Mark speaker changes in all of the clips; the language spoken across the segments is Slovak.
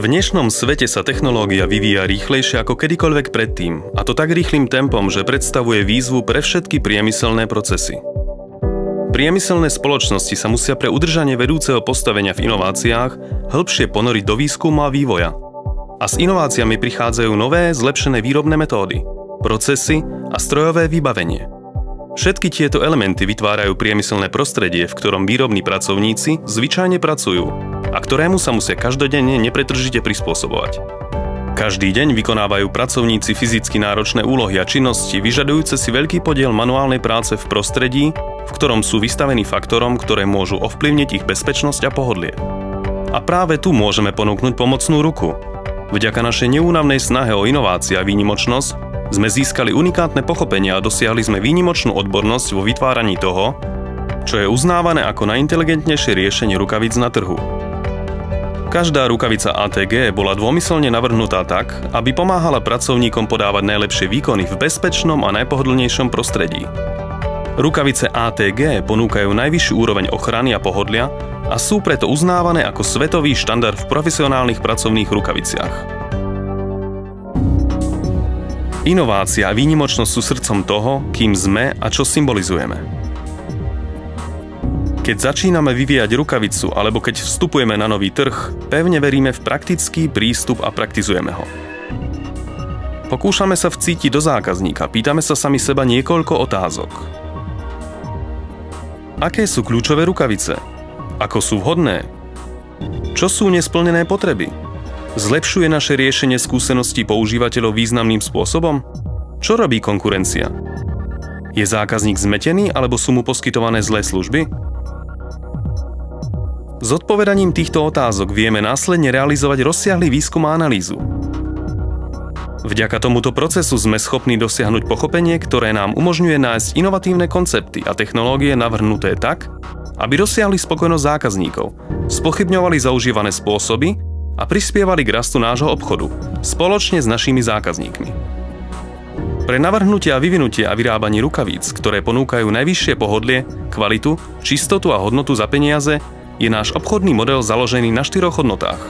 Speaker 1: V dnešnom svete sa technológia vyvíja rýchlejšie ako kedykoľvek predtým, a to tak rýchlym tempom, že predstavuje výzvu pre všetky priemyselné procesy. Priemyselné spoločnosti sa musia pre udržanie vedúceho postavenia v inováciách hĺbšie ponoriť do výskumu a vývoja. A s inováciami prichádzajú nové, zlepšené výrobné metódy, procesy a strojové vybavenie. Všetky tieto elementy vytvárajú priemyselné prostredie, v ktorom výrobní pracovníci zvyčajne pracujú a ktorému sa musia každodenne nepretržite prispôsobovať. Každý deň vykonávajú pracovníci fyzicky náročné úlohy a činnosti, vyžadujúce si veľký podiel manuálnej práce v prostredí, v ktorom sú vystavení faktorom, ktoré môžu ovplyvniť ich bezpečnosť a pohodlie. A práve tu môžeme ponúknuť pomocnú ruku. Vďaka našej neúnavnej snahe o inovácie a výnimočnosť sme získali unikátne pochopenie a dosiahli sme výnimočnú odbornosť vo vytváraní toho, čo je uznávané ako najinteligentnejšie riešenie rukavíc na trhu. Každá rukavica ATG bola dômyselne navrhnutá tak, aby pomáhala pracovníkom podávať najlepšie výkony v bezpečnom a najpohodlnejšom prostredí. Rukavice ATG ponúkajú najvyššiu úroveň ochrany a pohodlia a sú preto uznávané ako svetový štandard v profesionálnych pracovných rukaviciach. Inovácia a výnimočnosť sú srdcom toho, kým sme a čo symbolizujeme. Keď začíname vyvíjať rukavicu alebo keď vstupujeme na nový trh, pevne veríme v praktický prístup a praktizujeme ho. Pokúšame sa vcítiť do zákazníka, pýtame sa sami seba niekoľko otázok. Aké sú kľúčové rukavice? Ako sú vhodné? Čo sú nesplnené potreby? Zlepšuje naše riešenie skúseností používateľov významným spôsobom? Čo robí konkurencia? Je zákazník zmetený alebo sú mu poskytované zlé služby? S odpovedaním týchto otázok vieme následne realizovať rozsiahly výskum a analýzu. Vďaka tomuto procesu sme schopní dosiahnuť pochopenie, ktoré nám umožňuje nájsť inovatívne koncepty a technológie navrhnuté tak, aby dosiahli spokojnosť zákazníkov, spochybňovali zaužívané spôsoby a prispievali k rastu nášho obchodu spoločne s našimi zákazníkmi. Pre navrhnutie a vyvinutie a vyrábanie rukavíc, ktoré ponúkajú najvyššie pohodlie, kvalitu, čistotu a hodnotu za peniaze, je náš obchodný model založený na 4 hodnotách.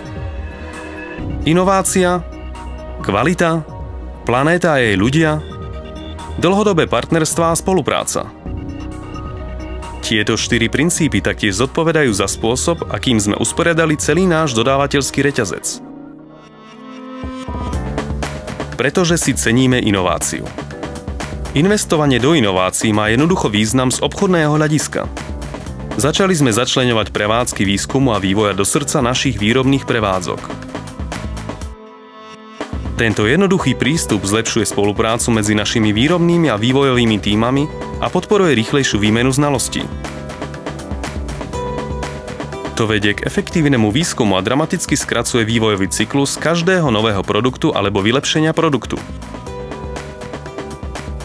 Speaker 1: Inovácia, kvalita, planéta a jej ľudia, dlhodobé partnerstvá a spolupráca. Tieto 4 princípy taktiež zodpovedajú za spôsob, akým sme usporiadali celý náš dodávateľský reťazec. Pretože si ceníme inováciu. Investovanie do inovácií má jednoducho význam z obchodného hľadiska. Začali sme začleňovať prevádzky výskumu a vývoja do srdca našich výrobných prevádzok. Tento jednoduchý prístup zlepšuje spoluprácu medzi našimi výrobnými a vývojovými tímami a podporuje rýchlejšiu výmenu znalostí. To vedie k efektívnemu výskumu a dramaticky skracuje vývojový cyklus každého nového produktu alebo vylepšenia produktu.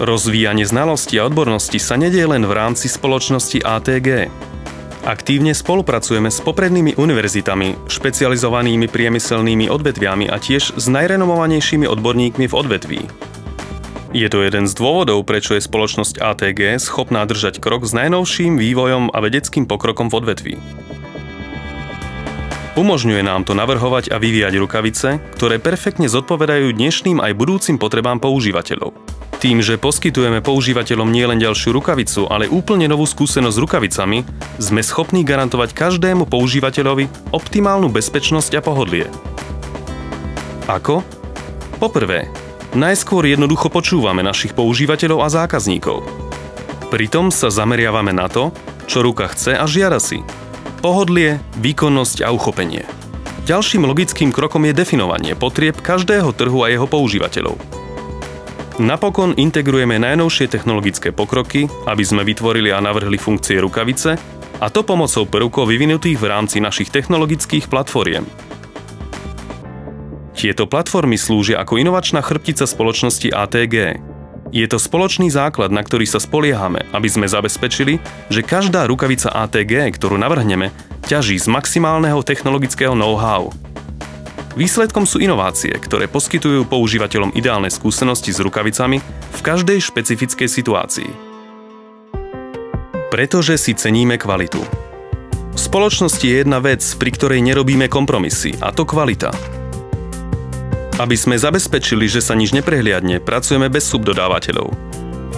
Speaker 1: Rozvíjanie znalostí a odborností sa nedieje len v rámci spoločnosti ATG. Aktívne spolupracujeme s poprednými univerzitami, špecializovanými priemyselnými odvetviami a tiež s najrenomovanejšími odborníkmi v odvetví. Je to jeden z dôvodov, prečo je spoločnosť ATG schopná držať krok s najnovším vývojom a vedeckým pokrokom v odvetví. Umožňuje nám to navrhovať a vyvíjať rukavice, ktoré perfektne zodpovedajú dnešným aj budúcim potrebám používateľov. Tým, že poskytujeme používateľom nielen ďalšiu rukavicu, ale úplne novú skúsenosť s rukavicami, sme schopní garantovať každému používateľovi optimálnu bezpečnosť a pohodlie. Ako? Poprvé, najskôr jednoducho počúvame našich používateľov a zákazníkov. Pritom sa zameriavame na to, čo ruka chce a žiada si. Pohodlie, výkonnosť a uchopenie. Ďalším logickým krokom je definovanie potrieb každého trhu a jeho používateľov. Napokon integrujeme najnovšie technologické pokroky, aby sme vytvorili a navrhli funkcie rukavice, a to pomocou prvkov vyvinutých v rámci našich technologických platformiem. Tieto platformy slúžia ako inovačná chrbtica spoločnosti ATG. Je to spoločný základ, na ktorý sa spoliehame, aby sme zabezpečili, že každá rukavica ATG, ktorú navrhneme, ťaží z maximálneho technologického know-how. Výsledkom sú inovácie, ktoré poskytujú používateľom ideálne skúsenosti s rukavicami v každej špecifickej situácii. Pretože si ceníme kvalitu. V spoločnosti je jedna vec, pri ktorej nerobíme kompromisy, a to kvalita. Aby sme zabezpečili, že sa nič neprehliadne, pracujeme bez subdodávateľov.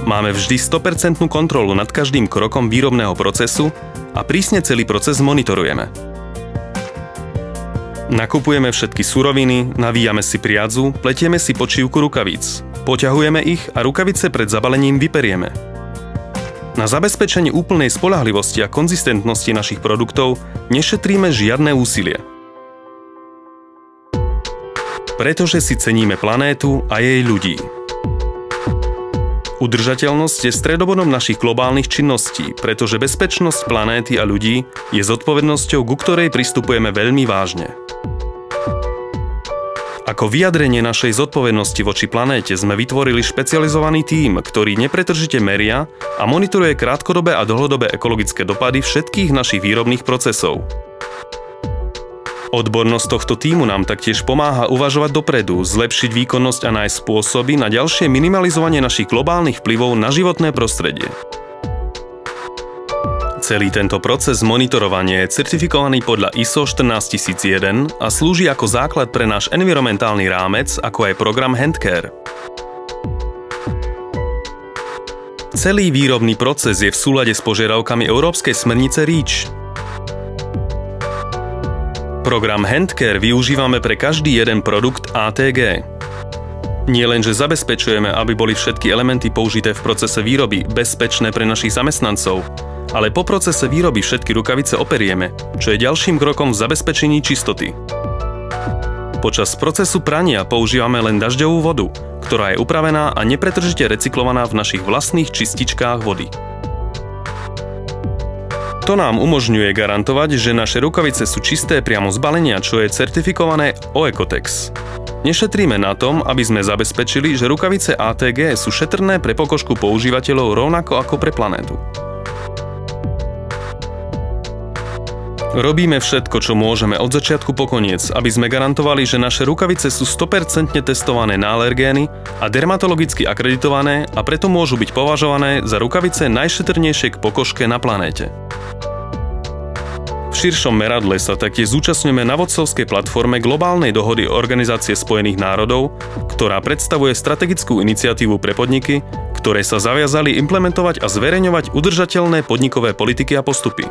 Speaker 1: Máme vždy 100% kontrolu nad každým krokom výrobného procesu a prísne celý proces monitorujeme. Nakupujeme všetky suroviny, navíjame si priadzu, pletieme si počívku rukavíc, poťahujeme ich a rukavice pred zabalením vyperieme. Na zabezpečenie úplnej spoľahlivosti a konzistentnosti našich produktov nešetríme žiadne úsilie. Pretože si ceníme planétu a jej ľudí. Udržateľnosť je stredobodom našich globálnych činností, pretože bezpečnosť planéty a ľudí je zodpovednosťou, ku ktorej pristupujeme veľmi vážne. Ako vyjadrenie našej zodpovednosti voči planéte sme vytvorili špecializovaný tím, ktorý nepretržite meria a monitoruje krátkodobé a dlhodobé ekologické dopady všetkých našich výrobných procesov. Odbornosť tohto tímu nám taktiež pomáha uvažovať dopredu, zlepšiť výkonnosť a nájsť spôsoby na ďalšie minimalizovanie našich globálnych vplyvov na životné prostredie. Celý tento proces monitorovania je certifikovaný podľa ISO 14001 a slúži ako základ pre náš environmentálny rámec, ako aj program Handcare. Celý výrobný proces je v súlade s požiadavkami Európskej smernice REACH. Program Handcare využívame pre každý jeden produkt ATG. Nie len, že zabezpečujeme, aby boli všetky elementy použité v procese výroby bezpečné pre našich zamestnancov, ale po procese výroby všetky rukavice operieme, čo je ďalším krokom v zabezpečení čistoty. Počas procesu prania používame len dažďovú vodu, ktorá je upravená a nepretržite recyklovaná v našich vlastných čističkách vody. To nám umožňuje garantovať, že naše rukavice sú čisté priamo z balenia, čo je certifikované Oekotex. Nešetríme na tom, aby sme zabezpečili, že rukavice ATG sú šetrné pre pokožku používateľov rovnako ako pre planétu. Robíme všetko, čo môžeme od začiatku po koniec, aby sme garantovali, že naše rukavice sú 100% testované na alergény a dermatologicky akreditované a preto môžu byť považované za rukavice najšetrnejšie k pokožke na planéte. V širšom meradle sa taktiež zúčastňujeme na vodcovskej platforme Globálnej dohody Organizácie spojených národov, ktorá predstavuje strategickú iniciatívu pre podniky, ktoré sa zaviazali implementovať a zverejňovať udržateľné podnikové politiky a postupy.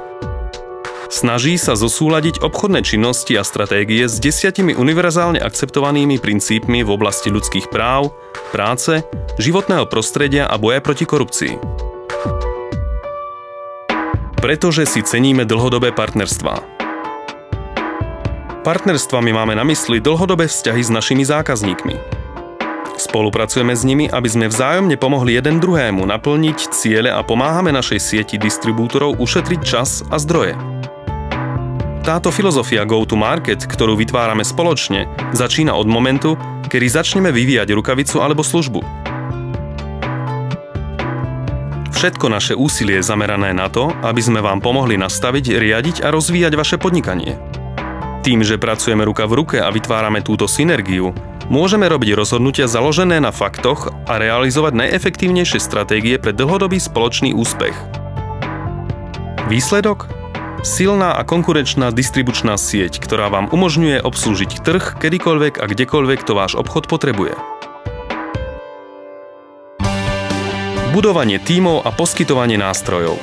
Speaker 1: Snaží sa zosúladiť obchodné činnosti a stratégie s 10 univerzálne akceptovanými princípmi v oblasti ľudských práv, práce, životného prostredia a boja proti korupcii. Pretože si ceníme dlhodobé partnerstvá. Partnerstvami máme na mysli dlhodobé vzťahy s našimi zákazníkmi. Spolupracujeme s nimi, aby sme vzájomne pomohli jeden druhému naplniť ciele a pomáhame našej sieti distribútorov ušetriť čas a zdroje. Táto filozofia go-to-market, ktorú vytvárame spoločne, začína od momentu, kedy začneme vyvíjať rukavicu alebo službu. Všetko naše úsilie je zamerané na to, aby sme vám pomohli nastaviť, riadiť a rozvíjať vaše podnikanie. Tým, že pracujeme ruka v ruke a vytvárame túto synergiu, môžeme robiť rozhodnutia založené na faktoch a realizovať najefektívnejšie stratégie pre dlhodobý spoločný úspech. Výsledok? Silná a konkurenčná distribučná sieť, ktorá vám umožňuje obslúžiť trh kedykoľvek a kdekoľvek to váš obchod potrebuje. Budovanie tímov a poskytovanie nástrojov.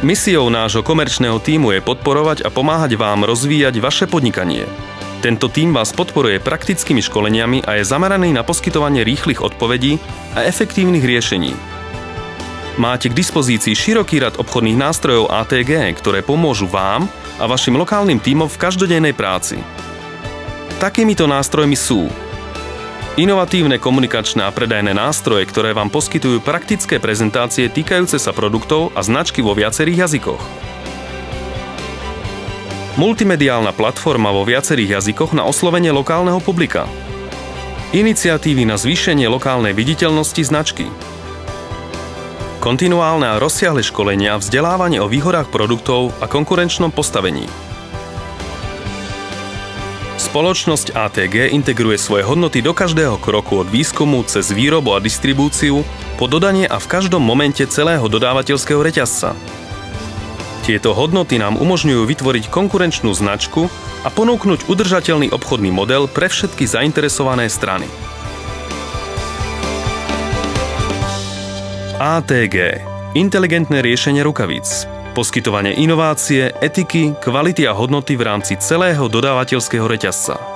Speaker 1: Misiou nášho komerčného tímu je podporovať a pomáhať vám rozvíjať vaše podnikanie. Tento tím vás podporuje praktickými školeniami a je zameraný na poskytovanie rýchlych odpovedí a efektívnych riešení. Máte k dispozícii široký rad obchodných nástrojov ATG, ktoré pomôžu vám a vašim lokálnym tímom v každodennej práci. Takýmito nástrojmi sú inovatívne komunikačné a predajné nástroje, ktoré vám poskytujú praktické prezentácie týkajúce sa produktov a značky vo viacerých jazykoch. Multimediálna platforma vo viacerých jazykoch na oslovenie lokálneho publika. Iniciatívy na zvýšenie lokálnej viditeľnosti značky. Kontinuálne a rozsiahle školenia a vzdelávanie o výhodách produktov a konkurenčnom postavení. Spoločnosť ATG integruje svoje hodnoty do každého kroku od výskumu cez výrobu a distribúciu po dodanie a v každom momente celého dodávateľského reťazca. Tieto hodnoty nám umožňujú vytvoriť konkurenčnú značku a ponúknuť udržateľný obchodný model pre všetky zainteresované strany. ATG – inteligentné riešenie rukavíc, poskytovanie inovácie, etiky, kvality a hodnoty v rámci celého dodávateľského reťazca.